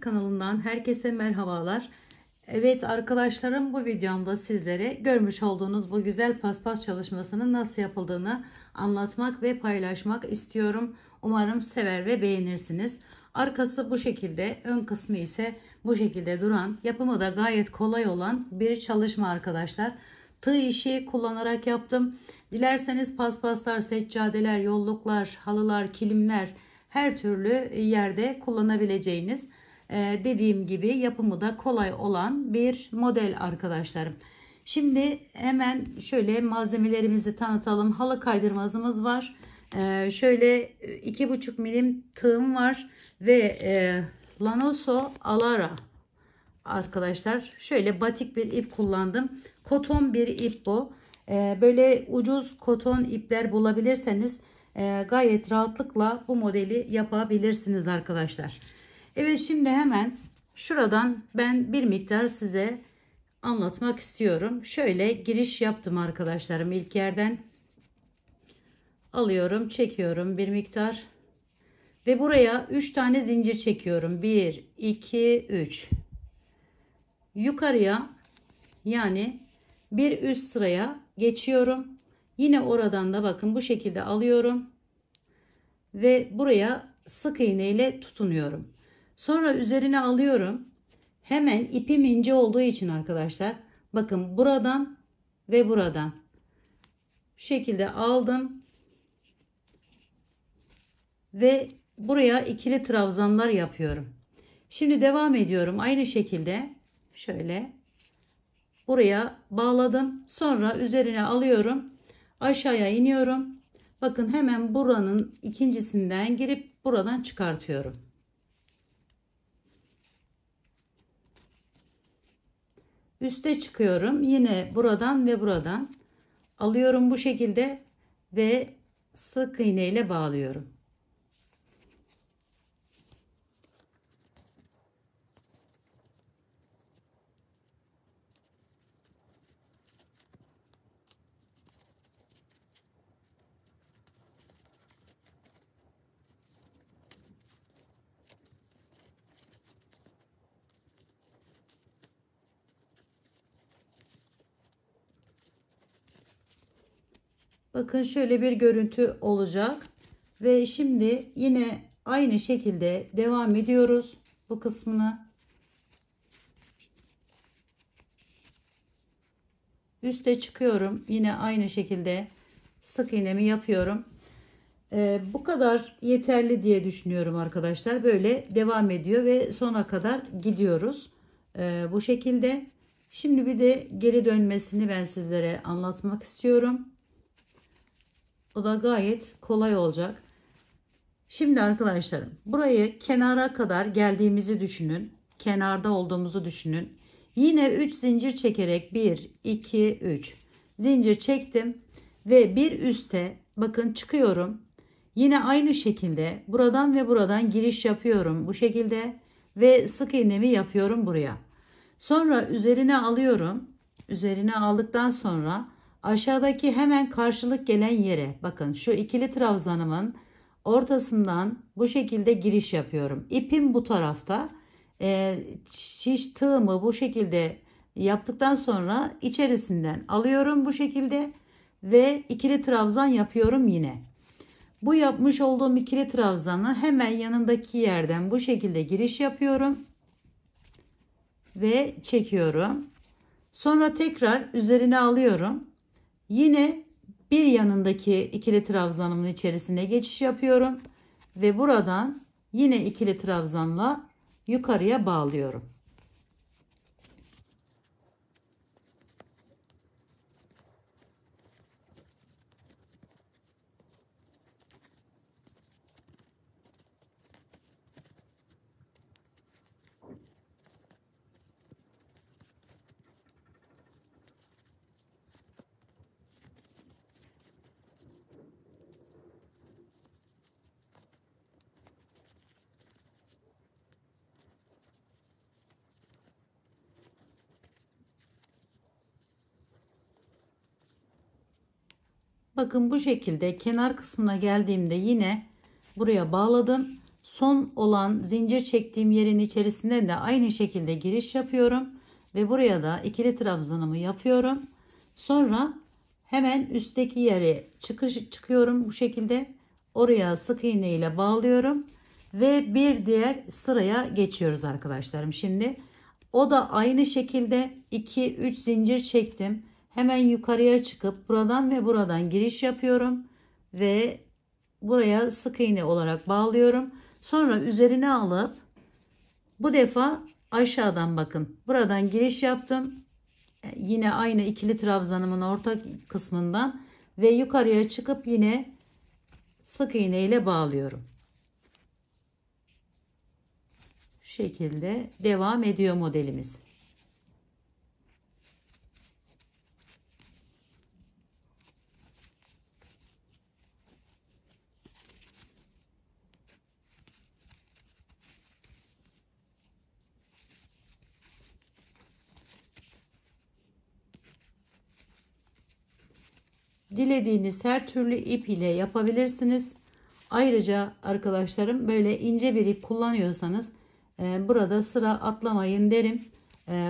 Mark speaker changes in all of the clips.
Speaker 1: kanalından herkese merhabalar. Evet arkadaşlarım, bu videomda sizlere görmüş olduğunuz bu güzel paspas çalışmasının nasıl yapıldığını anlatmak ve paylaşmak istiyorum. Umarım sever ve beğenirsiniz. Arkası bu şekilde, ön kısmı ise bu şekilde duran, yapımı da gayet kolay olan bir çalışma arkadaşlar. Tığ işi kullanarak yaptım. Dilerseniz paspaslar, seccadeler, yolluklar, halılar, kilimler, her türlü yerde kullanabileceğiniz, dediğim gibi yapımı da kolay olan bir model arkadaşlarım. Şimdi hemen şöyle malzemelerimizi tanıtalım. Halı kaydırmazımız var. Şöyle 2,5 milim tığım var ve Lanoso Alara arkadaşlar. Şöyle batik bir ip kullandım. Koton bir ip bu. Böyle ucuz koton ipler bulabilirseniz gayet rahatlıkla bu modeli yapabilirsiniz arkadaşlar. Evet, şimdi hemen şuradan ben bir miktar size anlatmak istiyorum. Şöyle giriş yaptım arkadaşlarım. İlk yerden alıyorum, çekiyorum bir miktar ve buraya 3 tane zincir çekiyorum. 1 2 3 yukarıya, yani bir üst sıraya geçiyorum. Yine oradan da bakın bu şekilde alıyorum ve buraya sık iğne ile tutunuyorum. Sonra üzerine alıyorum. Hemen ipim ince olduğu için arkadaşlar, bakın buradan ve buradan şu şekilde aldım ve buraya ikili trabzanlar yapıyorum. Şimdi devam ediyorum. Aynı şekilde şöyle buraya bağladım. Sonra üzerine alıyorum. Aşağıya iniyorum. Bakın hemen buranın ikincisinden girip buradan çıkartıyorum. Üste çıkıyorum. Yine buradan ve buradan alıyorum bu şekilde ve sık iğne ile bağlıyorum. Bakın şöyle bir görüntü olacak ve şimdi yine aynı şekilde devam ediyoruz bu kısmını. Üste çıkıyorum, yine aynı şekilde sık iğnemi yapıyorum. Bu kadar yeterli diye düşünüyorum arkadaşlar. Böyle devam ediyor ve sona kadar gidiyoruz bu şekilde. Şimdi bir de geri dönmesini ben sizlere anlatmak istiyorum. O da gayet kolay olacak. Şimdi arkadaşlarım, burayı kenara kadar geldiğimizi düşünün. Kenarda olduğumuzu düşünün. Yine 3 zincir çekerek 1 2 3 zincir çektim ve bir üste bakın çıkıyorum. Yine aynı şekilde buradan ve buradan giriş yapıyorum bu şekilde ve sık iğnemi yapıyorum buraya. Sonra üzerine alıyorum. Üzerine aldıktan sonra aşağıdaki hemen karşılık gelen yere, bakın şu ikili trabzanımın ortasından bu şekilde giriş yapıyorum. İpim bu tarafta. Şiş tığımı bu şekilde yaptıktan sonra içerisinden alıyorum bu şekilde ve ikili trabzan yapıyorum yine. Bu yapmış olduğum ikili trabzanı hemen yanındaki yerden bu şekilde giriş yapıyorum ve çekiyorum. Sonra tekrar üzerine alıyorum. Yine bir yanındaki ikili trabzanımın içerisine geçiş yapıyorum ve buradan yine ikili trabzanla yukarıya bağlıyorum. Bakın bu şekilde kenar kısmına geldiğimde yine buraya bağladım. son olan zincir çektiğim yerin içerisinden de aynı şekilde giriş yapıyorum ve buraya da ikili trabzanımı yapıyorum. Sonra hemen üstteki yere çıkıyorum bu şekilde. Oraya sık iğne ile bağlıyorum ve bir diğer sıraya geçiyoruz arkadaşlarım. Şimdi o da aynı şekilde 2-3 zincir çektim. Hemen yukarıya çıkıp buradan ve buradan giriş yapıyorum ve buraya sık iğne olarak bağlıyorum. Sonra üzerine alıp bu defa aşağıdan bakın buradan giriş yaptım. Yine aynı ikili trabzanımın orta kısmından ve yukarıya çıkıp yine sık iğne ile bağlıyorum. Şu şekilde devam ediyor modelimiz. Dilediğiniz her türlü ip ile yapabilirsiniz. Ayrıca arkadaşlarım böyle ince bir ip kullanıyorsanız burada sıra atlamayın derim.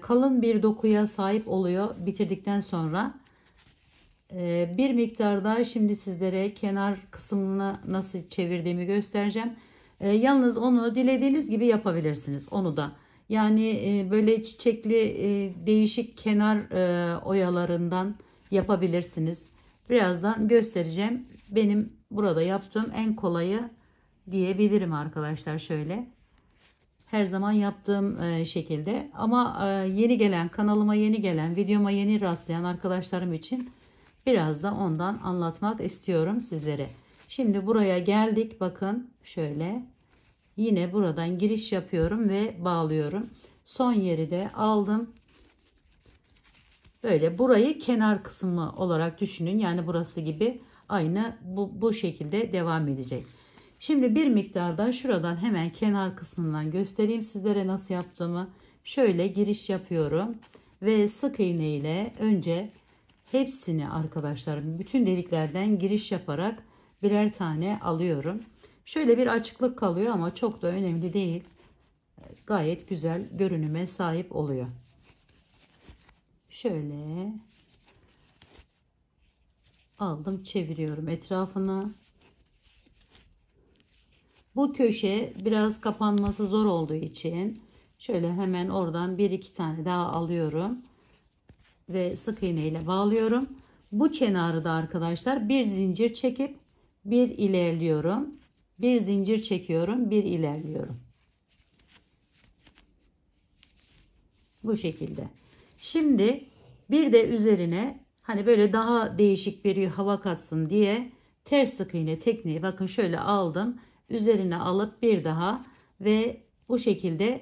Speaker 1: Kalın bir dokuya sahip oluyor bitirdikten sonra. Bir miktar daha şimdi sizlere kenar kısmına nasıl çevirdiğimi göstereceğim. Yalnız onu dilediğiniz gibi yapabilirsiniz. Onu da. Yani böyle çiçekli değişik kenar oyalarından yapabilirsiniz. Birazdan göstereceğim. Benim burada yaptığım en kolayı diyebilirim arkadaşlar şöyle. Her zaman yaptığım şekilde. Ama yeni gelen kanalıma yeni gelen videoma yeni rastlayan arkadaşlarım için biraz da ondan anlatmak istiyorum sizlere. Şimdi buraya geldik. Bakın şöyle. Yine buradan giriş yapıyorum ve bağlıyorum. Son yeri de aldım. Böyle burayı kenar kısmı olarak düşünün. Yani burası gibi aynı bu şekilde devam edecek. Şimdi bir miktar da şuradan hemen kenar kısmından göstereyim sizlere nasıl yaptığımı. Şöyle giriş yapıyorum ve sık iğne ile önce hepsini arkadaşlarım bütün deliklerden giriş yaparak birer tane alıyorum. Şöyle bir açıklık kalıyor ama çok da önemli değil. Gayet güzel görünüme sahip oluyor. Şöyle aldım, çeviriyorum etrafını. Bu köşe biraz kapanması zor olduğu için şöyle hemen oradan bir iki tane daha alıyorum ve sık iğne ile bağlıyorum. Bu kenarı da arkadaşlar bir zincir çekip bir ilerliyorum. Bir zincir çekiyorum, bir ilerliyorum. Bu şekilde. Şimdi bir de üzerine hani böyle daha değişik bir hava katsın diye ters sık iğne tekniği bakın şöyle aldım. Üzerine alıp bir daha ve bu şekilde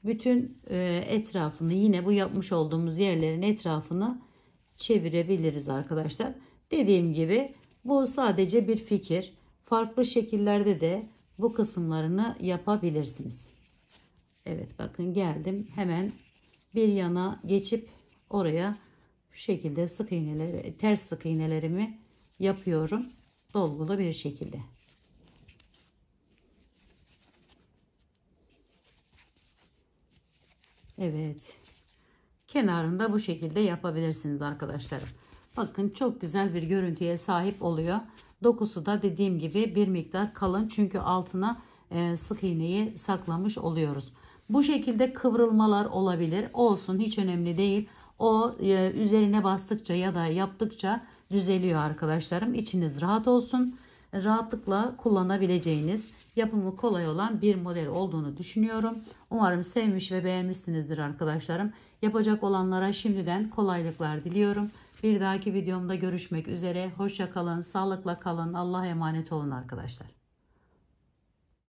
Speaker 1: bütün etrafını yine bu yapmış olduğumuz yerlerin etrafını çevirebiliriz arkadaşlar. Dediğim gibi bu sadece bir fikir. Farklı şekillerde de bu kısımlarını yapabilirsiniz. Evet bakın geldim hemen bir yana geçip oraya şu şekilde sık iğneleri ters sık iğnelerimi yapıyorum dolgulu bir şekilde. Evet. Kenarında bu şekilde yapabilirsiniz arkadaşlarım. Bakın çok güzel bir görüntüye sahip oluyor. Dokusu da dediğim gibi bir miktar kalın. Çünkü altına sık iğneyi saklamış oluyoruz. Bu şekilde kıvrılmalar olabilir. Olsun hiç önemli değil. O üzerine bastıkça ya da yaptıkça düzeliyor arkadaşlarım. İçiniz rahat olsun. Rahatlıkla kullanabileceğiniz, yapımı kolay olan bir model olduğunu düşünüyorum. Umarım sevmiş ve beğenmişsinizdir arkadaşlarım. Yapacak olanlara şimdiden kolaylıklar diliyorum. Bir dahaki videomda görüşmek üzere. Hoşça kalın, sağlıkla kalın. Allah'a emanet olun arkadaşlar.